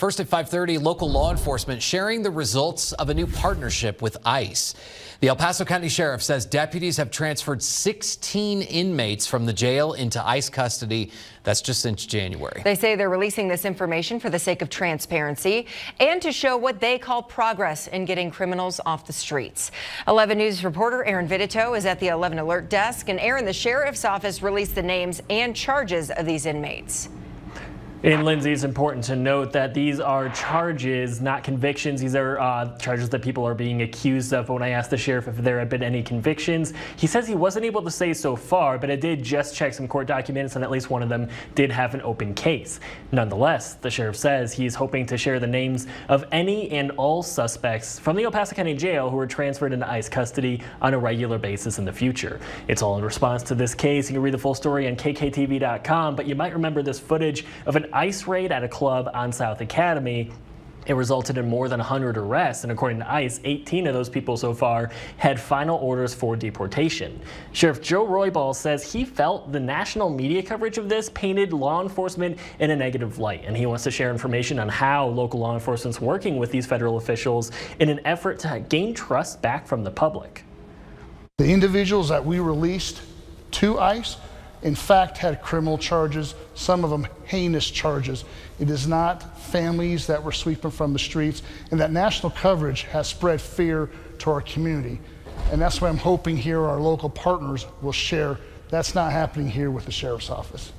First at 5:30, local law enforcement sharing the results of a new partnership with ICE. The El Paso County Sheriff says deputies have transferred 16 inmates from the jail into ICE custody. That's just since January. They say they're releasing this information for the sake of transparency and to show what they call progress in getting criminals off the streets. 11 News reporter Aaron Vidito is at the 11 Alert desk. And Aaron, the sheriff's office released the names and charges of these inmates. And Lindsay, it's important to note that these are charges, not convictions. These are charges that people are being accused of. But when I asked the sheriff if there had been any convictions, he says he wasn't able to say so far, but it did just check some court documents, and at least one of them did have an open case. Nonetheless, the sheriff says he's hoping to share the names of any and all suspects from the El Paso County Jail who were transferred into ICE custody on a regular basis in the future. It's all in response to this case. You can read the full story on kktv.com, but you might remember this footage of an ICE raid at a club on South Academy. It resulted in more than 100 arrests, and according to ICE, 18 of those people so far had final orders for deportation. Sheriff Joe Roybal says he felt the national media coverage of this painted law enforcement in a negative light, and he wants to share information on how local law enforcement's working with these federal officials in an effort to gain trust back from the public. The individuals that we released to ICE in fact had criminal charges, some of them heinous charges. It is not families that were sweeping from the streets, and that national coverage has spread fear to our community. And that's why I'm hoping here our local partners will share. That's not happening here with the sheriff's office.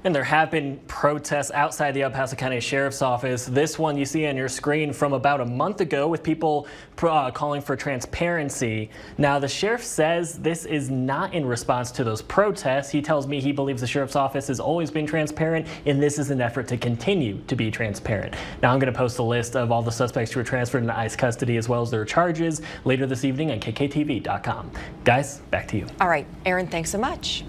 And there have been protests outside the El Paso County Sheriff's Office. This one you see on your screen from about a month ago with people calling for transparency. Now, the sheriff says this is not in response to those protests. He tells me he believes the sheriff's office has always been transparent, and this is an effort to continue to be transparent. Now, I'm going to post a list of all the suspects who were transferred into ICE custody as well as their charges later this evening on kktv.com. Guys, back to you. All right, Aaron, thanks so much.